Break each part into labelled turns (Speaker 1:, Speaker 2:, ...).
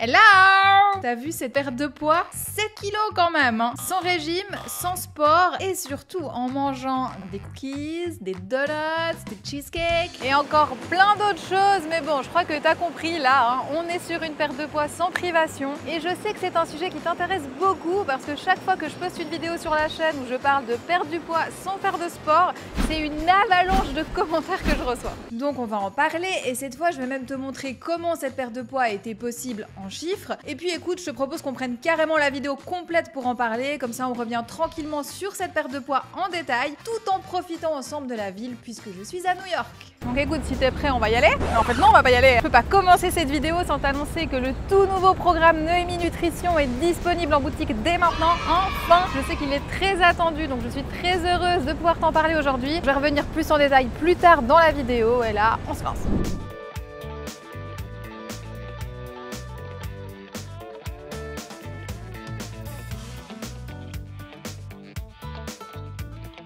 Speaker 1: Hello! T'as vu cette perte de poids? 7 kilos quand même, hein. Sans régime, sans sport et surtout en mangeant des cookies, des donuts, des cheesecakes et encore plein d'autres choses. Mais bon, je crois que t'as compris là, hein. On est sur une perte de poids sans privation et je sais que c'est un sujet qui t'intéresse beaucoup parce que chaque fois que je poste une vidéo sur la chaîne où je parle de perdre du poids sans faire de sport, c'est une avalanche de commentaires que je reçois. Donc on va en parler et cette fois je vais même te montrer comment cette perte de poids a été possible en chiffres. Et puis écoute, je te propose qu'on prenne carrément la vidéo complète pour en parler, comme ça on revient tranquillement sur cette perte de poids en détail, tout en profitant ensemble de la ville puisque je suis à New York. Donc écoute, si t'es prêt, on va y aller. En fait non, on va pas y aller. Je peux pas commencer cette vidéo sans t'annoncer que le tout nouveau programme Noémie Nutrition est disponible en boutique dès maintenant. Enfin, je sais qu'il est très attendu, donc je suis très heureuse de pouvoir t'en parler aujourd'hui. Je vais revenir plus en détail plus tard dans la vidéo et là, on se lance.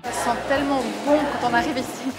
Speaker 1: Ça sent tellement bon quand on arrive ici.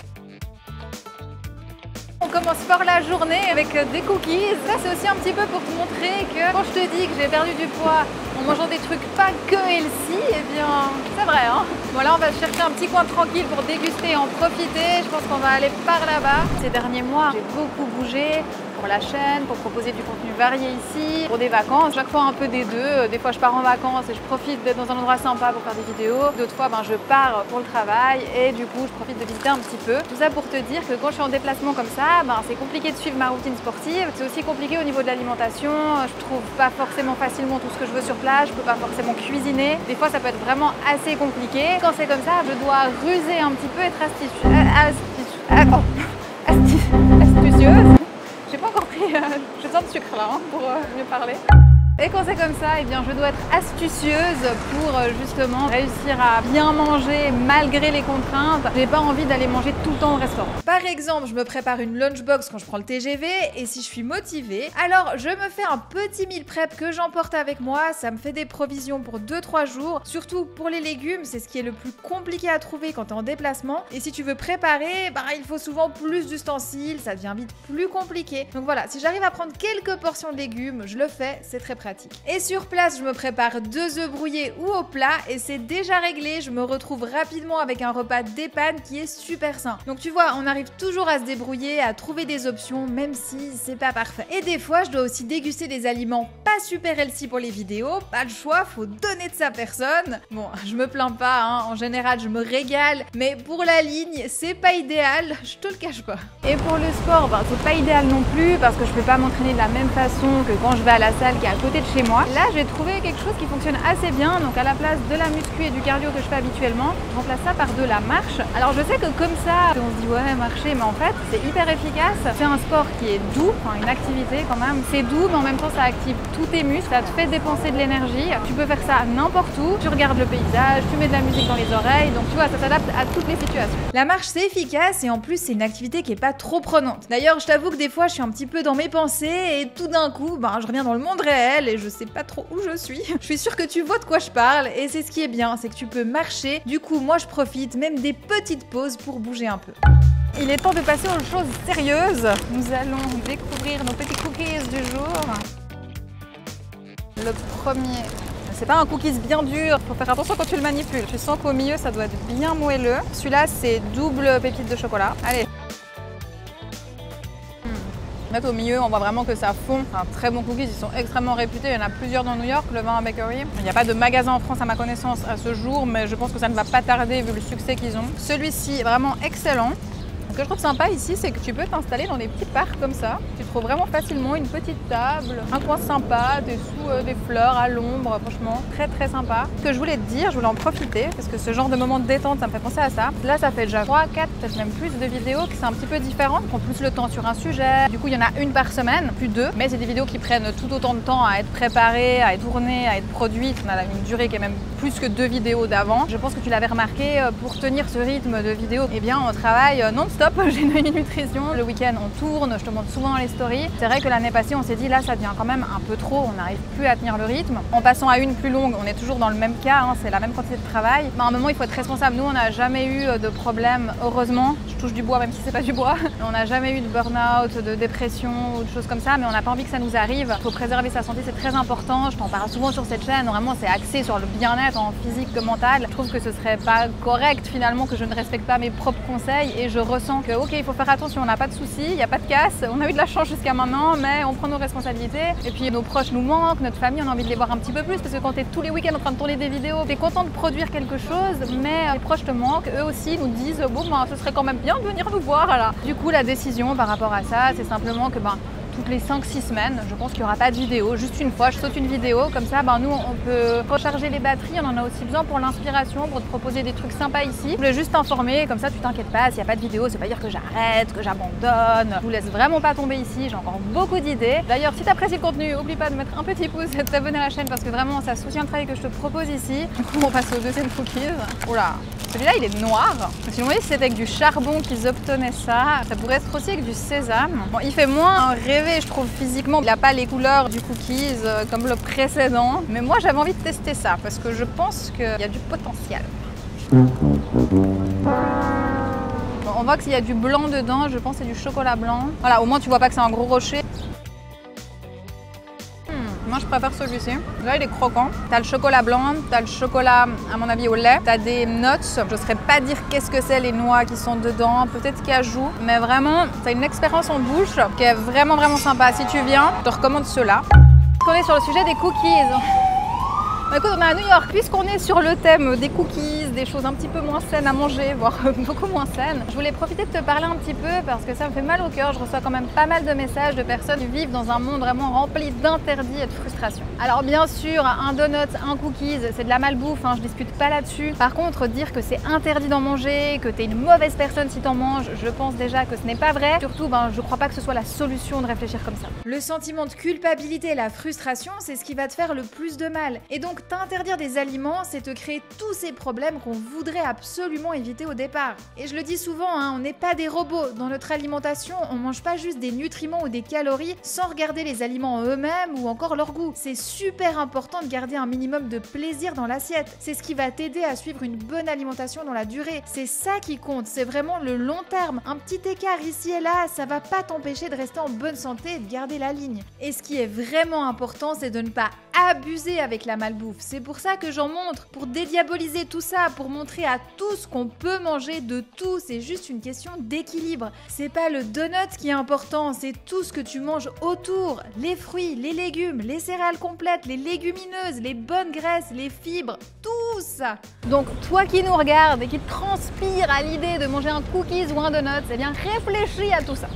Speaker 1: On commence fort la journée avec des cookies. Ça, c'est aussi un petit peu pour te montrer que quand je te dis que j'ai perdu du poids en mangeant des trucs pas que healthy, eh bien, c'est vrai, hein. Bon, là, on va chercher un petit coin tranquille pour déguster et en profiter. Je pense qu'on va aller par là-bas. Ces derniers mois, j'ai beaucoup bougé pour la chaîne, pour proposer du contenu varié ici, pour des vacances. Chaque fois un peu des deux. Des fois, je pars en vacances et je profite d'être dans un endroit sympa pour faire des vidéos. D'autres fois, je pars pour le travail et du coup, je profite de visiter un petit peu. Tout ça pour te dire que quand je suis en déplacement comme ça, c'est compliqué de suivre ma routine sportive. C'est aussi compliqué au niveau de l'alimentation. Je trouve pas forcément facilement tout ce que je veux sur place. Je peux pas forcément cuisiner. Des fois, ça peut être vraiment assez compliqué. Quand c'est comme ça, je dois ruser un petit peu, être astucieuse. J'ai pas encore pris, j'ai besoin de sucre là pour mieux parler. Et quand c'est comme ça, eh bien, je dois être astucieuse pour justement réussir à bien manger malgré les contraintes. J'ai pas envie d'aller manger tout le temps au restaurant. Par exemple, je me prépare une lunchbox quand je prends le TGV et si je suis motivée, alors je me fais un petit meal prep que j'emporte avec moi. Ça me fait des provisions pour 2-3 jours. Surtout pour les légumes, c'est ce qui est le plus compliqué à trouver quand tu es en déplacement. Et si tu veux préparer, il faut souvent plus d'ustensiles, ça devient vite plus compliqué. Donc voilà, si j'arrive à prendre quelques portions de légumes, je le fais, c'est très pratique. Et sur place, je me prépare 2 œufs brouillés ou au plat et c'est déjà réglé. Je me retrouve rapidement avec un repas d'épanne qui est super sain. Donc tu vois, on arrive toujours à se débrouiller, à trouver des options, même si c'est pas parfait. Et des fois, je dois aussi déguster des aliments pas super healthy pour les vidéos. Pas le choix, faut donner de sa personne. Bon, je me plains pas, hein. En général, je me régale. Mais pour la ligne, c'est pas idéal, je te le cache pas. Et pour le sport, c'est pas idéal non plus parce que je peux pas m'entraîner de la même façon que quand je vais à la salle qui est à côté de chez moi. Là, j'ai trouvé quelque chose qui fonctionne assez bien. Donc à la place de la muscu et du cardio que je fais habituellement, je remplace ça par de la marche. Alors je sais que comme ça, on se dit ouais, marcher, mais en fait, c'est hyper efficace. C'est un sport qui est doux, une activité quand même. C'est doux, mais en même temps, ça active tous tes muscles. Ça te fait dépenser de l'énergie. Tu peux faire ça n'importe où. Tu regardes le paysage, tu mets de la musique dans les oreilles. Donc tu vois, ça s'adapte à toutes les situations. La marche, c'est efficace et en plus, c'est une activité qui est pas trop prenante. D'ailleurs, je t'avoue que des fois, je suis un petit peu dans mes pensées et tout d'un coup, je reviens dans le monde réel et je sais pas trop où je suis. Je suis sûre que tu vois de quoi je parle et c'est ce qui est bien, c'est que tu peux marcher. Du coup, moi je profite même des petites pauses pour bouger un peu. Il est temps de passer aux choses sérieuses. Nous allons découvrir nos petits cookies du jour. Le premier, c'est pas un cookies bien dur, faut faire attention quand tu le manipules. Tu sens qu'au milieu ça doit être bien moelleux. Celui-là c'est double pépite de chocolat. Allez. Mettre au milieu, on voit vraiment que ça fond. Un très bon cookies, ils sont extrêmement réputés. Il y en a plusieurs dans New York, le Vin Bakery. Il n'y a pas de magasin en France à ma connaissance à ce jour, mais je pense que ça ne va pas tarder vu le succès qu'ils ont. Celui-ci, vraiment excellent. Ce que je trouve sympa ici, c'est que tu peux t'installer dans des petits parcs comme ça. Tu trouves vraiment facilement une petite table, un coin sympa, t'es sous des fleurs à l'ombre, franchement, très très sympa. Ce que je voulais te dire, je voulais en profiter, parce que ce genre de moment de détente, ça me fait penser à ça. Là, ça fait déjà 3, 4, peut-être même plus de vidéos qui sont un petit peu différentes, qui prennent plus le temps sur un sujet. Du coup, il y en a une par semaine, plus 2. Mais c'est des vidéos qui prennent tout autant de temps à être préparées, à être tournées, à être produites. On a une durée qui est même plus que 2 vidéos d'avant. Je pense que tu l'avais remarqué, pour tenir ce rythme de vidéos, eh bien, on travaille non-stop. hop, j'ai une nutrition. Le week-end, on tourne, je te montre souvent les stories. C'est vrai que l'année passée, on s'est dit là, ça devient quand même un peu trop, on n'arrive plus à tenir le rythme. En passant à une plus longue, on est toujours dans le même cas, hein, c'est la même quantité de travail. Mais à un moment, il faut être responsable. Nous, on n'a jamais eu de problème, heureusement. Je touche du bois, même si c'est pas du bois. On n'a jamais eu de burn-out, de dépression ou de choses comme ça, mais on n'a pas envie que ça nous arrive. Il faut préserver sa santé, c'est très important. Je t'en parle souvent sur cette chaîne. Vraiment, c'est axé sur le bien-être en physique que mental. Je trouve que ce serait pas correct finalement que je ne respecte pas mes propres conseils et je ressens que, ok, il faut faire attention, on n'a pas de soucis, il n'y a pas de casse, on a eu de la chance jusqu'à maintenant, mais on prend nos responsabilités. Et puis nos proches nous manquent, notre famille, on a envie de les voir un petit peu plus parce que quand tu es tous les week-ends en train de tourner des vidéos, tu es content de produire quelque chose, mais les proches te manquent. Eux aussi nous disent, bon, ben, ce serait quand même bien de venir nous voir. Là. Du coup, la décision par rapport à ça, c'est simplement que toutes les 5-6 semaines, je pense qu'il n'y aura pas de vidéo. Juste une fois, je saute une vidéo, comme ça, nous, on peut recharger les batteries. On en a aussi besoin pour l'inspiration, pour te proposer des trucs sympas ici. Je voulais juste t'informer, comme ça, tu t'inquiètes pas. S'il n'y a pas de vidéo, c'est pas dire que j'arrête, que j'abandonne. Je vous laisse vraiment pas tomber ici. J'ai encore beaucoup d'idées. D'ailleurs, si tu apprécies le contenu, n'oublie pas de mettre un petit pouce et de t'abonner à la chaîne parce que vraiment, ça soutient le travail que je te propose ici. Du coup, on passe au deuxième cookies. Oula, celui-là, il est noir. Je me suis demandé si c'était avec du charbon qu'ils obtenaient ça. Ça pourrait être aussi avec du sésame. Bon, il fait moins rêver, je trouve, physiquement. Il n'a pas les couleurs du cookies comme le précédent. Mais moi, j'avais envie de tester ça parce que je pense qu'il y a du potentiel. Bon, on voit qu'il y a du blanc dedans. Je pense que c'est du chocolat blanc. Voilà, au moins, tu vois pas que c'est un gros rocher. Moi, je préfère celui-ci. Là, il est croquant. T'as le chocolat blanc, t'as le chocolat, à mon avis, au lait. T'as des nuts. Je ne saurais pas dire qu'est-ce que c'est, les noix qui sont dedans. Peut-être cajou. Mais vraiment, t'as une expérience en bouche qui est vraiment, vraiment sympa. Si tu viens, je te recommande ceux-là. On est sur le sujet des cookies. Écoute, on est à New York, puisqu'on est sur le thème des cookies, des choses un petit peu moins saines à manger, voire beaucoup moins saines. Je voulais profiter de te parler un petit peu parce que ça me fait mal au cœur. Je reçois quand même pas mal de messages de personnes qui vivent dans un monde vraiment rempli d'interdits et de frustration. Alors bien sûr, un donut, un cookies, c'est de la malbouffe, hein, je discute pas là-dessus. Par contre, dire que c'est interdit d'en manger, que t'es une mauvaise personne si t'en manges, je pense déjà que ce n'est pas vrai. Surtout, je crois pas que ce soit la solution de réfléchir comme ça.
Speaker 2: Le sentiment de culpabilité et la frustration, c'est ce qui va te faire le plus de mal. Et donc, t'interdire des aliments, c'est te créer tous ces problèmes qu'on voudrait absolument éviter au départ. Et je le dis souvent, on n'est pas des robots. Dans notre alimentation, on mange pas juste des nutriments ou des calories sans regarder les aliments en eux-mêmes ou encore leur goût. C'est super important de garder un minimum de plaisir dans l'assiette. C'est ce qui va t'aider à suivre une bonne alimentation dans la durée. C'est ça qui compte, c'est vraiment le long terme. Un petit écart ici et là, ça va pas t'empêcher de rester en bonne santé et de garder la ligne. Et ce qui est vraiment important, c'est de ne pas abuser avec la malbouffe. C'est pour ça que j'en montre, pour dédiaboliser tout ça, pour montrer à tous qu'on peut manger de tout. C'est juste une question d'équilibre. C'est pas le donut qui est important, c'est tout ce que tu manges autour. Les fruits, les légumes, les céréales complètes, les légumineuses, les bonnes graisses, les fibres, tout ça.
Speaker 1: Donc toi qui nous regardes et qui transpire à l'idée de manger un cookies ou un donut, eh bien réfléchis à tout ça.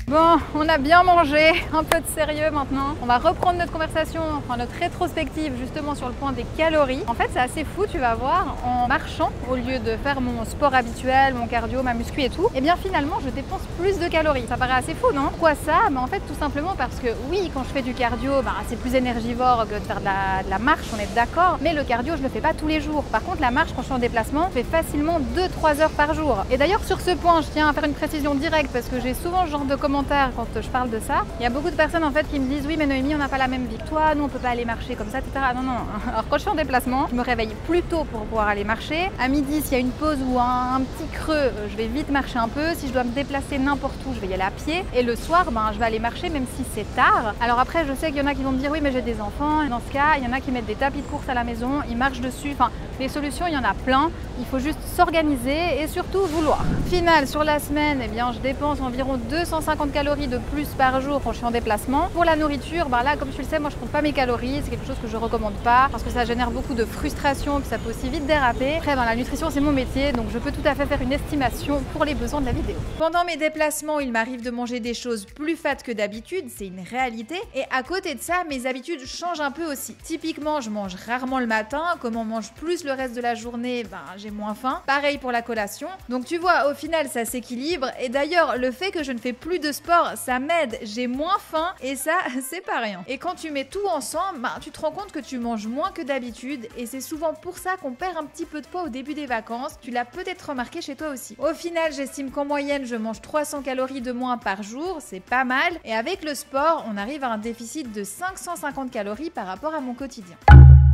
Speaker 1: Bon, on a bien mangé, un peu de sérieux maintenant. On va reprendre notre conversation, enfin notre rétrospective justement sur le point des calories. En fait, c'est assez fou, tu vas voir, en marchant, au lieu de faire mon sport habituel, mon cardio, ma muscu et tout, eh bien finalement, je dépense plus de calories. Ça paraît assez fou, non? Pourquoi ça? En fait, tout simplement parce que oui, quand je fais du cardio, c'est plus énergivore que de faire de la marche, on est d'accord. Mais le cardio, je le fais pas tous les jours. Par contre, la marche, quand je suis en déplacement, je fais facilement 2-3 heures par jour. Et d'ailleurs, sur ce point, je tiens à faire une précision directe parce que j'ai souvent ce genre de commentaires quand je parle de ça. Il y a beaucoup de personnes en fait qui me disent oui mais Noémie on n'a pas la même vie que toi, nous on peut pas aller marcher comme ça, etc. Non. Alors quand je suis en déplacement, je me réveille plus tôt pour pouvoir aller marcher. À midi s'il y a une pause ou un petit creux, je vais vite marcher un peu. Si je dois me déplacer n'importe où, je vais y aller à pied. Et le soir, je vais aller marcher même si c'est tard. Alors après je sais qu'il y en a qui vont me dire oui mais j'ai des enfants. Dans ce cas, il y en a qui mettent des tapis de course à la maison, ils marchent dessus. Enfin les solutions il y en a plein. Il faut juste s'organiser et surtout vouloir. Final sur la semaine, eh bien je dépense environ 250 calories de plus par jour quand je suis en déplacement. Pour la nourriture, là comme tu le sais, moi je compte pas mes calories, c'est quelque chose que je recommande pas parce que ça génère beaucoup de frustration puis ça peut aussi vite déraper. Après la nutrition c'est mon métier donc je peux tout à fait faire une estimation pour les besoins de la vidéo.
Speaker 2: Pendant mes déplacements, il m'arrive de manger des choses plus fat que d'habitude, c'est une réalité. Et à côté de ça, mes habitudes changent un peu aussi. Typiquement, je mange rarement le matin, comme on mange plus le reste de la journée, j'ai moins faim. Pareil pour la collation. Donc tu vois, au final ça s'équilibre et d'ailleurs le fait que je ne fais plus de sport, ça m'aide, j'ai moins faim et ça, c'est pas rien. Et quand tu mets tout ensemble, tu te rends compte que tu manges moins que d'habitude et c'est souvent pour ça qu'on perd un petit peu de poids au début des vacances. Tu l'as peut-être remarqué chez toi aussi. Au final, j'estime qu'en moyenne, je mange 300 calories de moins par jour, c'est pas mal. Et avec le sport, on arrive à un déficit de 550 calories par rapport à mon quotidien.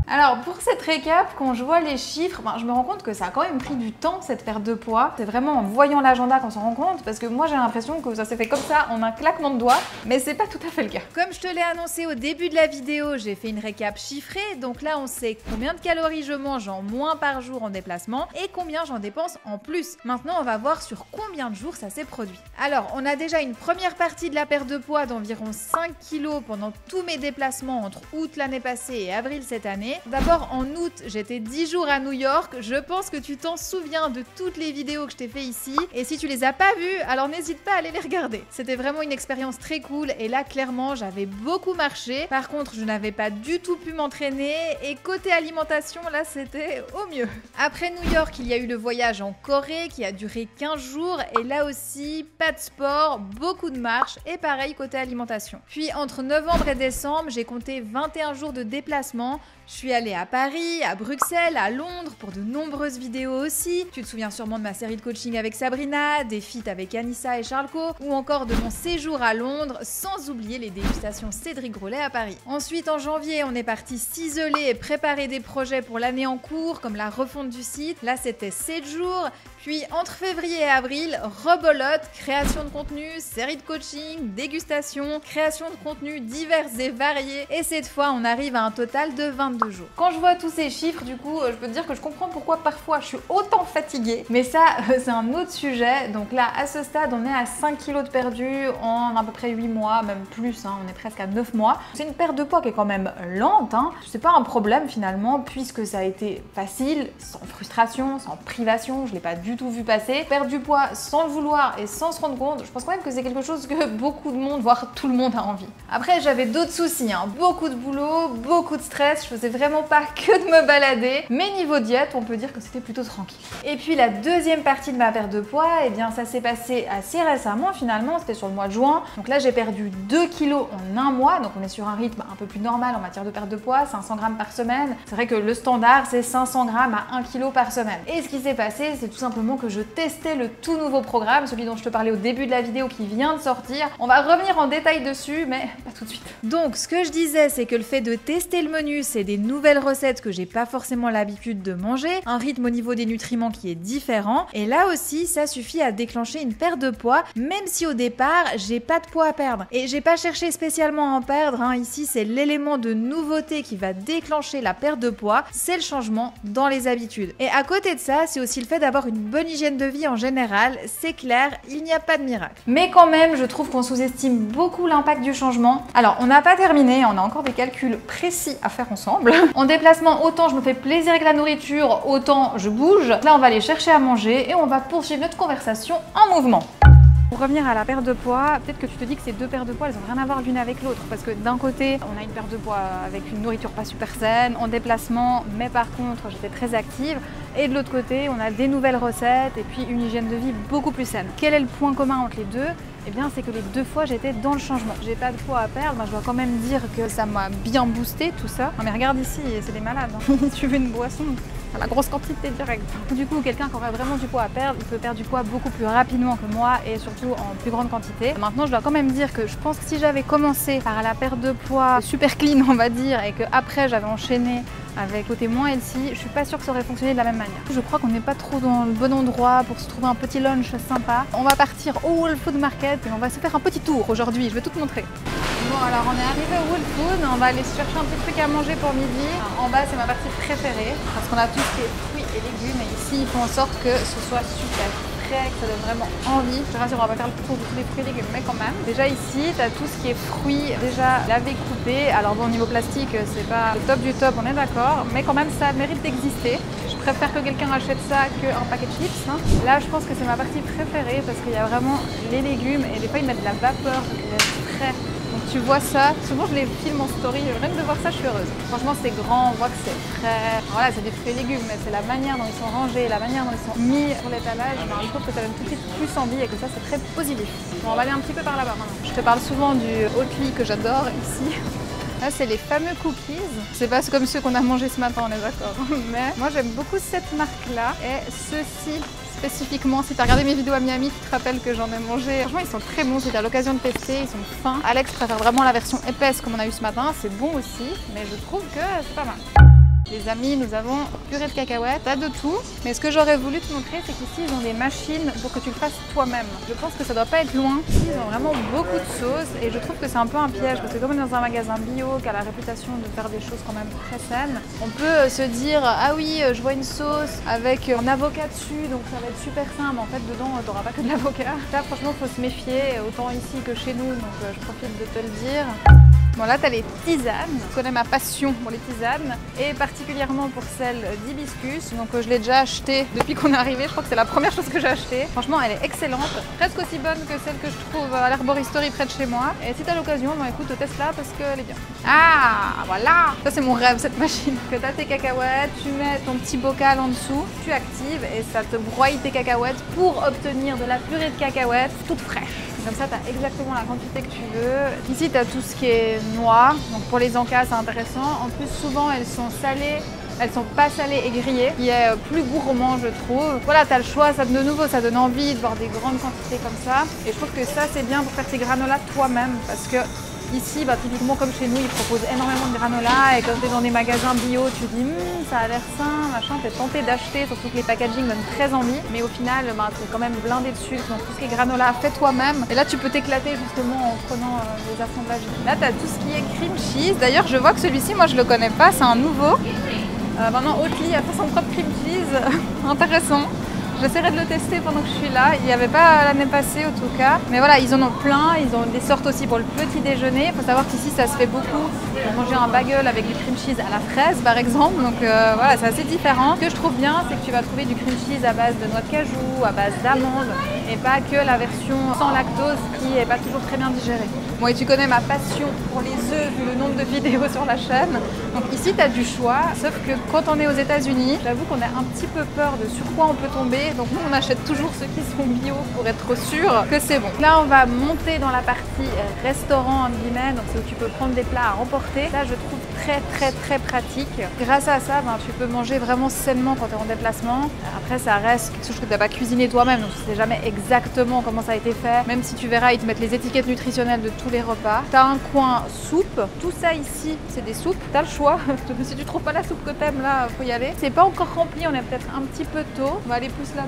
Speaker 2: Alors pour cette récap, quand je vois les chiffres, je me rends compte que ça a quand même pris du temps cette perte de poids. C'est vraiment en voyant l'agenda qu'on s'en rend compte parce que moi j'ai l'impression que ça s'est fait comme ça en un claquement de doigts, mais c'est pas tout à fait le cas. Comme je te l'ai annoncé au début de la vidéo, j'ai fait une récap chiffrée, donc là on sait combien de calories je mange en moins par jour en déplacement et combien j'en dépense en plus. Maintenant on va voir sur combien de jours ça s'est produit. Alors on a déjà une première partie de la perte de poids d'environ 5 kg pendant tous mes déplacements entre août l'année passée et avril cette année. D'abord en août, j'étais 10 jours à New York, je pense que tu t'en souviens de toutes les vidéos que je t'ai fait ici, et si tu les as pas vues, alors n'hésite pas à aller les regarder. C'était vraiment une expérience très cool, et là clairement j'avais beaucoup marché, par contre je n'avais pas du tout pu m'entraîner, et côté alimentation là c'était au mieux. Après New York, il y a eu le voyage en Corée qui a duré 15 jours, et là aussi pas de sport, beaucoup de marche, et pareil côté alimentation. Puis entre novembre et décembre, j'ai compté 21 jours de déplacement. Je suis allée à Paris, à Bruxelles, à Londres pour de nombreuses vidéos aussi. Tu te souviens sûrement de ma série de coaching avec Sabrina, des feats avec Anissa et Charles Co, ou encore de mon séjour à Londres, sans oublier les dégustations Cédric Grolet à Paris. Ensuite, en janvier, on est parti s'isoler et préparer des projets pour l'année en cours, comme la refonte du site. Là, c'était 7 jours. Puis entre février et avril, rebolote, création de contenu, série de coaching, dégustation, création de contenu divers et variés. Et cette fois, on arrive à un total de 22 jours. Quand je vois tous ces chiffres, du coup, je peux te dire que je comprends pourquoi parfois je suis autant fatiguée. Mais ça, c'est un autre sujet. Donc là, à ce stade, on est à 5 kilos de perdu en à peu près 8 mois, même plus, on est presque à 9 mois. C'est une perte de poids qui est quand même lente. C'est pas un problème finalement, puisque ça a été facile, sans frustration, sans privation. Je l'ai pas du tout vu passer. Perdre du poids sans le vouloir et sans se rendre compte, je pense quand même que c'est quelque chose que beaucoup de monde, voire tout le monde a envie. Après, j'avais d'autres soucis, beaucoup de boulot, beaucoup de stress. Je faisais vraiment pas que de me balader. Mais niveau diète, on peut dire que c'était plutôt tranquille. Et puis la deuxième partie de ma perte de poids, eh bien ça s'est passé assez récemment finalement, c'était sur le mois de juin. Donc là, j'ai perdu 2 kilos en un mois. Donc on est sur un rythme un peu plus normal en matière de perte de poids, 500 grammes par semaine. C'est vrai que le standard, c'est 500 grammes à 1 kg par semaine. Et ce qui s'est passé, c'est tout simplement que je testais le tout nouveau programme, celui dont je te parlais au début de la vidéo qui vient de sortir. On va revenir en détail dessus, mais pas tout de suite. Donc, ce que je disais, c'est que le fait de tester le menu, c'est des nouvelles recettes que j'ai pas forcément l'habitude de manger, un rythme au niveau des nutriments qui est différent, et là aussi, ça suffit à déclencher une perte de poids, même si au départ, j'ai pas de poids à perdre. Et j'ai pas cherché spécialement à en perdre, ici, c'est l'élément de nouveauté qui va déclencher la perte de poids, c'est le changement dans les habitudes. Et à côté de ça, c'est aussi le fait d'avoir une bonne hygiène de vie en général, c'est clair, il n'y a pas de miracle. Mais quand même, je trouve qu'on sous-estime beaucoup l'impact du changement. Alors, on n'a pas terminé, on a encore des calculs précis à faire ensemble. En déplacement, autant je me fais plaisir avec la nourriture, autant je bouge. Là, on va aller chercher à manger et on va poursuivre notre conversation en mouvement. Pour revenir à la perte de poids, peut-être que tu te dis que ces deux pertes de poids, elles n'ont rien à voir l'une avec l'autre. Parce que d'un côté, on a une perte de poids avec une nourriture pas super saine, en déplacement, mais par contre, j'étais très active. Et de l'autre côté, on a des nouvelles recettes et puis une hygiène de vie beaucoup plus saine. Quel est le point commun entre les deux ? Eh bien, c'est que les deux fois, j'étais dans le changement. J'ai pas de poids à perdre, je dois quand même dire que ça m'a bien boosté tout ça. Non mais regarde ici, c'est des malades. Tu veux une boisson ? À la grosse quantité directe. Du coup, quelqu'un qui aurait vraiment du poids à perdre, il peut perdre du poids beaucoup plus rapidement que moi et surtout en plus grande quantité. Maintenant, je dois quand même dire que je pense que si j'avais commencé par la perte de poids super clean, on va dire, et que après j'avais enchaîné avec côté moins healthy, je suis pas sûre que ça aurait fonctionné de la même manière. Je crois qu'on n'est pas trop dans le bon endroit pour se trouver un petit lunch sympa. On va partir au Whole Food Market et on va se faire un petit tour aujourd'hui, je vais tout te montrer. Bon alors on est arrivé au Whole Food, on va aller se chercher un petit truc à manger pour midi. En bas c'est ma partie préférée parce qu'on a tout ce qui est fruits et légumes et ici ils font en sorte que ce soit super frais, que ça donne vraiment envie. Je te rassure, on va pas faire le tour de tous les fruits et légumes mais quand même. Déjà ici tu as tout ce qui est fruits déjà lavés, coupés. Alors bon au niveau plastique c'est pas le top du top, on est d'accord, mais quand même ça mérite d'exister. Je préfère que quelqu'un achète ça qu'un paquet de chips. Là je pense que c'est ma partie préférée parce qu'il y a vraiment les légumes et des fois ils mettent de la vapeur, donc il est frais. Donc
Speaker 1: tu vois ça, souvent je les filme en story, rien que de voir ça je suis heureuse. Franchement c'est grand, on voit que c'est frais. Voilà, c'est des fruits et légumes, mais c'est la manière dont ils sont rangés, la manière dont ils sont mis sur l'étalage, je trouve que ça donne tout de suite plus envie et que ça c'est très positif. Bon, on va aller un petit peu par là-bas maintenant. Je te parle souvent du Oatly que j'adore ici. Là, c'est les fameux cookies. C'est pas comme ceux qu'on a mangés ce matin, on est d'accord. Mais moi, j'aime beaucoup cette marque-là. Et ceux-ci, spécifiquement, si tu as regardé mes vidéos à Miami, tu te rappelles que j'en ai mangé. Franchement, ils sont très bons. Si tu as l'occasion de tester, ils sont fins. Alex préfère vraiment la version épaisse comme on a eu ce matin. C'est bon aussi, mais je trouve que c'est pas mal. Les amis, nous avons purée de cacahuètes, tas de tout. Mais ce que j'aurais voulu te montrer, c'est qu'ici, ils ont des machines pour que tu le fasses toi-même. Je pense que ça doit pas être loin. Ici, ils ont vraiment beaucoup de sauces et je trouve que c'est un peu un piège parce que comme on est dans un magasin bio qui a la réputation de faire des choses quand même très saines, on peut se dire ah oui, je vois une sauce avec un avocat dessus, donc ça va être super sain. Mais en fait, dedans, t'auras pas que de l'avocat. Là, franchement, faut se méfier, autant ici que chez nous, donc je profite de te le dire. Bon là, tu as les tisanes. Tu connais ma passion pour les tisanes et particulièrement pour celle d'hibiscus. Donc je l'ai déjà achetée depuis qu'on est arrivé. Je crois que c'est la première chose que j'ai achetée. Franchement, elle est excellente. Presque aussi bonne que celle que je trouve à l'Arboristerie près de chez moi. Et si tu as l'occasion, bon, écoute, teste-la parce qu'elle est bien. Ah, voilà. Ça, c'est mon rêve, cette machine. Que tu as tes cacahuètes, tu mets ton petit bocal en dessous, tu actives et ça te broie tes cacahuètes pour obtenir de la purée de cacahuètes toute fraîche. Comme ça, tu as exactement la quantité que tu veux. Ici, tu as tout ce qui est noix. Donc pour les encas, c'est intéressant. En plus, souvent, elles sont salées. Elles sont pas salées et grillées, qui est plus gourmand, je trouve. Voilà, tu as le choix. Ça, de nouveau, ça donne envie de voir des grandes quantités comme ça. Et je trouve que ça, c'est bien pour faire tes granolas toi-même. Parce que ici, typiquement comme chez nous, ils proposent énormément de granola et quand tu es dans des magasins bio, tu te dis ça a l'air sain, machin, tu es tenté d'acheter, surtout que les packaging donnent très envie. Mais au final, tu es quand même blindé de sucre, donc tout ce qui est granola, fais toi-même. Et là, tu peux t'éclater justement en prenant les assemblages. Là, tu as tout ce qui est cream cheese. D'ailleurs, je vois que celui-ci, moi, je le connais pas, c'est un nouveau. Maintenant, Oatly a fait son propre cream cheese. Intéressant. J'essaierai de le tester pendant que je suis là. Il n'y avait pas l'année passée en tout cas. Mais voilà, ils en ont plein. Ils ont des sortes aussi pour le petit déjeuner. Il faut savoir qu'ici, ça se fait beaucoup pour manger un bagel avec du cream cheese à la fraise par exemple. Donc voilà, c'est assez différent. Ce que je trouve bien, c'est que tu vas trouver du cream cheese à base de noix de cajou, à base d'amandes et pas que la version sans lactose qui n'est pas toujours très bien digérée. Bon, et tu connais ma passion pour les œufs vu le nombre de vidéos sur la chaîne. Donc ici, tu as du choix. Sauf que quand on est aux États-Unis, j'avoue qu'on a un petit peu peur de sur quoi on peut tomber. Donc nous, on achète toujours ceux qui sont bio pour être sûr que c'est bon. Là, on va monter dans la partie restaurant, entre guillemets. Donc c'est où tu peux prendre des plats à emporter. Là, je trouve très pratique. Grâce à ça, tu peux manger vraiment sainement quand tu es en déplacement. Après, ça reste quelque chose que tu n'as pas cuisiné toi-même. Donc tu sais jamais exactement comment ça a été fait. Même si tu verras, ils te mettent les étiquettes nutritionnelles de tous les repas. Tu as un coin soupe. Tout ça ici, c'est des soupes. Tu as le choix. Si tu trouves pas la soupe que t'aimes, là, faut y aller. C'est pas encore rempli, on est peut-être un petit peu tôt. On va aller plus là-bas.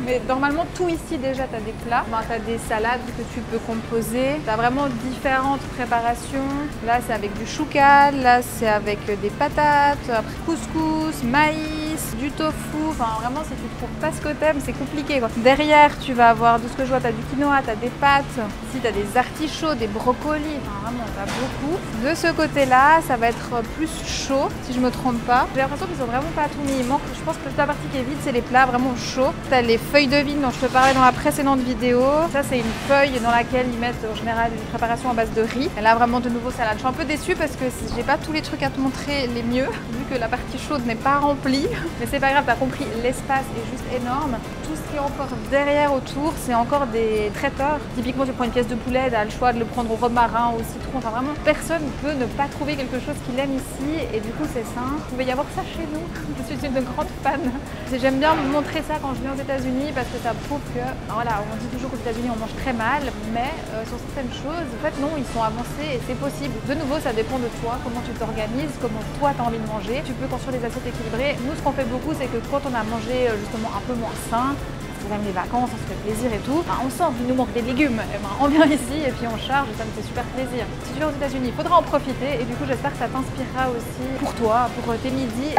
Speaker 1: Mais normalement, tout ici, déjà, tu as des plats. Tu as des salades que tu peux composer. Tu as vraiment différentes préparations. Là, c'est avec du choucal. Là, c'est avec des patates. Après, couscous, maïs, du tofu. Enfin, vraiment, si tu trouves pas ce que t'aimes, c'est compliqué, quoi. Derrière, tu vas avoir, de ce que je vois, tu as du quinoa, tu as des pâtes. Ici, tu as des artichauts, des brocolis. Enfin, vraiment, tu as beaucoup. De ce côté-là, ça va être plus chaud, si je me trompe pas. J'ai l'impression qu'ils ont vraiment pas tout mis. Il manque, je pense que toute la partie qui est vide, c'est les plats vraiment chauds. Tu as les feuilles de vigne dont je te parlais dans la précédente vidéo. Ça, c'est une feuille dans laquelle ils mettent en général une préparation à base de riz. Et là, vraiment de nouveau salade. Je suis un peu déçue parce que j'ai pas tous les trucs à te montrer les mieux, vu que la partie chaude n'est pas remplie. Mais c'est pas grave, t'as compris, l'espace est juste énorme. Tout ce qui est encore derrière autour, c'est encore des traiteurs. Typiquement, tu prends une pièce de poulet, tu as le choix de le prendre au romarin, au citron. Enfin, vraiment, personne ne peut ne pas trouver quelque chose qu'il aime ici. Et du coup, c'est sain. Il pouvait y avoir ça chez nous. Je suis une grande fan. J'aime bien montrer ça quand je viens aux États-Unis parce que ça prouve que, voilà, on dit toujours qu'aux États-Unis on mange très mal, mais sur certaines choses, en fait, non, ils sont avancés et c'est possible. De nouveau, ça dépend de toi, comment tu t'organises, comment toi tu as envie de manger. Tu peux construire des assiettes équilibrées. Nous, ce qu'on fait beaucoup, c'est que quand on a mangé justement un peu moins sain, même les vacances, on se fait plaisir et tout, on sent qu'il nous manque des légumes. Et on vient ici et puis on charge et ça me fait super plaisir. Si tu viens aux États-Unis, il faudra en profiter et du coup, j'espère que ça t'inspirera aussi pour toi, pour tes midis.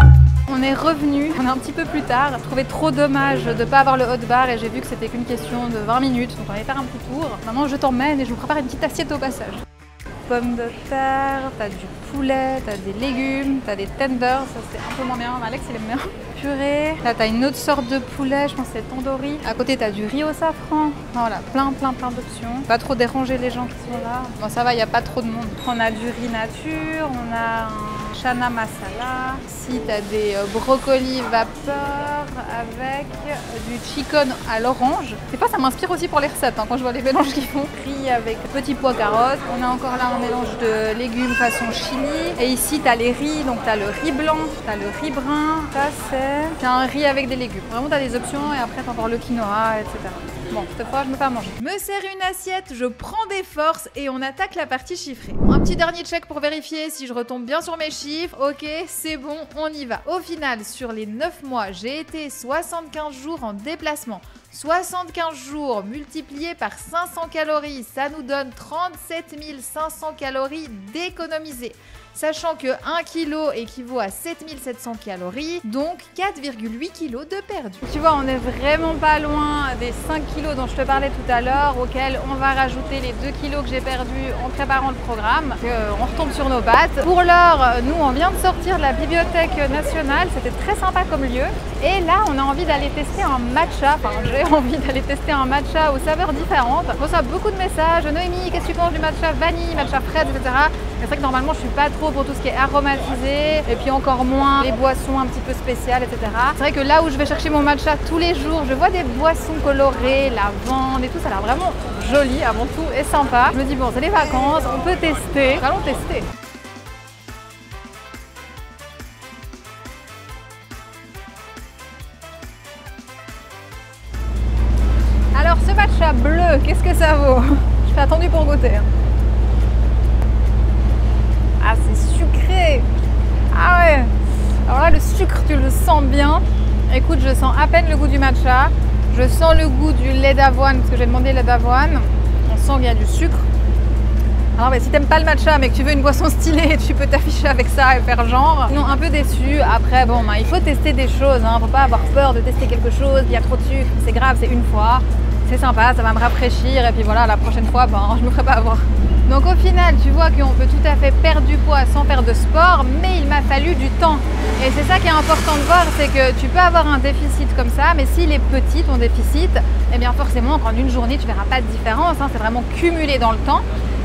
Speaker 1: On est revenu, on est un petit peu plus tard. Je trouvais trop dommage de ne pas avoir le hot bar et j'ai vu que c'était qu'une question de 20 minutes. Donc on va aller faire un petit tour. Maintenant, je t'emmène et je vous prépare une petite assiette au passage. pommes de terre, t'as du poulet, t'as des légumes, t'as des tenders, ça c'est un peu moins bien, Alex il aime bien. Purée, là t'as une autre sorte de poulet, je pense que c'est tandoori. À côté t'as du riz au safran, voilà, plein d'options. Pas trop déranger les gens qui sont là. Bon ça va, il n'y a pas trop de monde. On a du riz nature, on a un chana masala. Ici t'as des brocolis vapeur avec du chicken à l'orange. C'est pas, ça m'inspire aussi pour les recettes hein, quand je vois les mélanges qu'ils font. Riz avec petits pois carottes. On a encore là un mélange de légumes façon chili. Et ici t'as les riz, donc t'as le riz blanc, t'as le riz brun. Ça c'est un riz avec des légumes. Vraiment t'as des options et après t'as encore le quinoa, etc. Bon, cette fois je me fais à manger.
Speaker 2: Me sers une assiette, je prends des forces et on attaque la partie chiffrée. Un petit dernier check pour vérifier si je retombe bien sur mes chiffres. Ok, c'est bon, on y va. Au final, sur les 9 mois, j'ai été 75 jours en déplacement. 75 jours multipliés par 500 calories, ça nous donne 37 500 calories d'économisées. Sachant que 1 kg équivaut à 7700 calories, donc 4,8 kg de perdu.
Speaker 1: Tu vois, on n'est vraiment pas loin des 5 kg dont je te parlais tout à l'heure, auxquels on va rajouter les 2 kg que j'ai perdus en préparant le programme. On retombe sur nos pattes. Pour l'heure, nous, on vient de sortir de la Bibliothèque nationale, c'était très sympa comme lieu. Et là, on a envie d'aller tester un matcha, enfin j'ai envie d'aller tester un matcha aux saveurs différentes. Je reçois beaucoup de messages, Noémie, qu'est-ce que tu penses du matcha vanille, matcha fraise, etc. C'est vrai que normalement, je suis pas trop pour tout ce qui est aromatisé et puis encore moins les boissons un petit peu spéciales, etc. C'est vrai que là où je vais chercher mon matcha tous les jours, je vois des boissons colorées, lavande et tout, ça a l'air vraiment joli avant tout et sympa. Je me dis bon, c'est les vacances, on peut tester. Allons tester. Alors ce matcha bleu, qu'est-ce que ça vaut? Je serais attendu pour goûter. Ah, c'est sucré. Ah ouais. Alors là, le sucre, tu le sens bien. Écoute, je sens à peine le goût du matcha. Je sens le goût du lait d'avoine, parce que j'ai demandé lait d'avoine. On sent qu'il y a du sucre. Alors, mais si t'aimes pas le matcha, mais que tu veux une boisson stylée, tu peux t'afficher avec ça et faire genre. Non, un peu déçu. Après, bon, il faut tester des choses. Faut pas avoir peur de tester quelque chose. Il y a trop de sucre. C'est grave, c'est une fois. C'est sympa, ça va me rafraîchir. Et puis voilà, la prochaine fois, je me ferai pas avoir. Donc au final, tu vois qu'on peut tout à fait perdre du poids sans faire de sport, mais il m'a fallu du temps. Et c'est ça qui est important de voir, c'est que tu peux avoir un déficit comme ça, mais s'il est petit, ton déficit, eh bien forcément, en une journée, tu verras pas de différence. C'est vraiment cumulé dans le temps.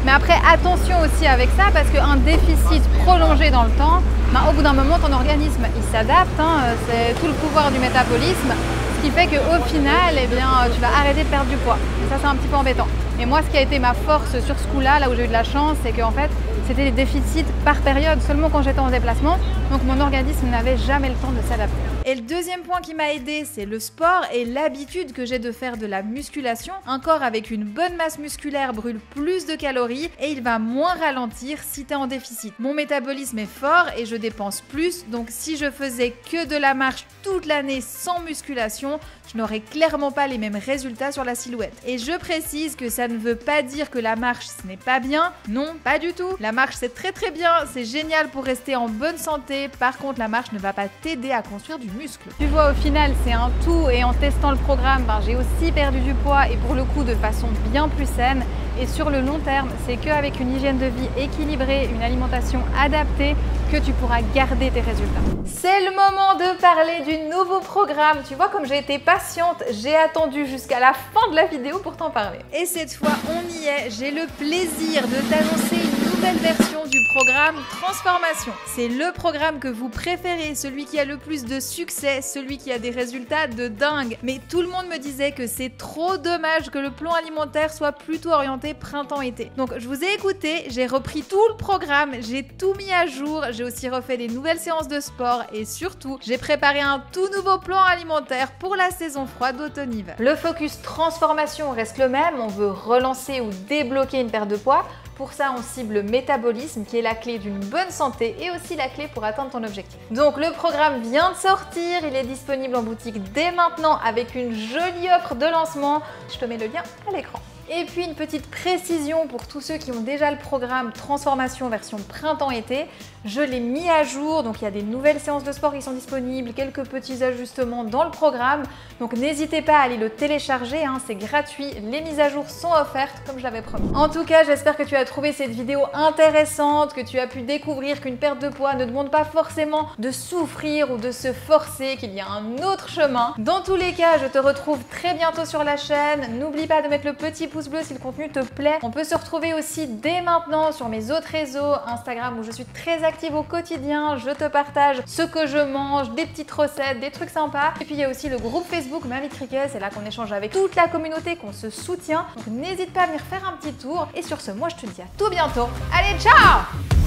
Speaker 1: Mais après, attention aussi avec ça, parce qu'un déficit prolongé dans le temps, au bout d'un moment, ton organisme, il s'adapte. C'est tout le pouvoir du métabolisme. Ce qui fait qu'au final, eh bien, tu vas arrêter de perdre du poids. Et ça, c'est un petit peu embêtant. Et moi, ce qui a été ma force sur ce coup-là, là où j'ai eu de la chance, c'est qu'en fait, c'était des déficits par période, seulement quand j'étais en déplacement. Donc mon organisme n'avait jamais le temps de s'adapter.
Speaker 2: Et le deuxième point qui m'a aidé, c'est le sport et l'habitude que j'ai de faire de la musculation. Un corps avec une bonne masse musculaire brûle plus de calories et il va moins ralentir si tu es en déficit. Mon métabolisme est fort et je dépense plus, donc si je faisais que de la marche toute l'année sans musculation, je n'aurais clairement pas les mêmes résultats sur la silhouette. Et je précise que ça ne veut pas dire que la marche ce n'est pas bien, non, pas du tout. La marche c'est très bien, c'est génial pour rester en bonne santé, par contre la marche ne va pas t'aider à construire du muscle.
Speaker 1: Tu vois, au final c'est un tout et en testant le programme, j'ai aussi perdu du poids et pour le coup de façon bien plus saine. Et sur le long terme, c'est qu'avec une hygiène de vie équilibrée, une alimentation adaptée, que tu pourras garder tes résultats. C'est le moment de parler du nouveau programme. Tu vois, comme j'ai été patiente, j'ai attendu jusqu'à la fin de la vidéo pour t'en parler.
Speaker 2: Et cette fois, on y est. J'ai le plaisir de t'annoncer une nouvelle version du programme Transformation. C'est le programme que vous préférez, celui qui a le plus de succès, celui qui a des résultats de dingue. Mais tout le monde me disait que c'est trop dommage que le plan alimentaire soit plutôt orienté printemps-été. Donc je vous ai écouté, j'ai repris tout le programme, j'ai tout mis à jour, j'ai aussi refait des nouvelles séances de sport et surtout, j'ai préparé un tout nouveau plan alimentaire pour la saison froide d'automne-hiver.
Speaker 1: Le focus transformation reste le même, on veut relancer ou débloquer une perte de poids. Pour ça, on cible le métabolisme qui est la clé d'une bonne santé et aussi la clé pour atteindre ton objectif. Donc le programme vient de sortir, il est disponible en boutique dès maintenant avec une jolie offre de lancement. Je te mets le lien à l'écran. Et puis une petite précision pour tous ceux qui ont déjà le programme Transformation version printemps-été, je l'ai mis à jour, donc il y a des nouvelles séances de sport qui sont disponibles, quelques petits ajustements dans le programme, donc n'hésitez pas à aller le télécharger, hein, c'est gratuit, les mises à jour sont offertes comme je l'avais promis. En tout cas, j'espère que tu as trouvé cette vidéo intéressante, que tu as pu découvrir qu'une perte de poids ne demande pas forcément de souffrir ou de se forcer, qu'il y a un autre chemin. Dans tous les cas, je te retrouve très bientôt sur la chaîne, n'oublie pas de mettre le petit pouce bleu si le contenu te plaît. On peut se retrouver aussi dès maintenant sur mes autres réseaux, Instagram où je suis très active au quotidien, je te partage ce que je mange, des petites recettes, des trucs sympas. Et puis il y a aussi le groupe Facebook Ma Vie de Cricket, c'est là qu'on échange avec toute la communauté, qu'on se soutient. Donc n'hésite pas à venir faire un petit tour. Et sur ce, moi je te dis à tout bientôt. Allez, ciao!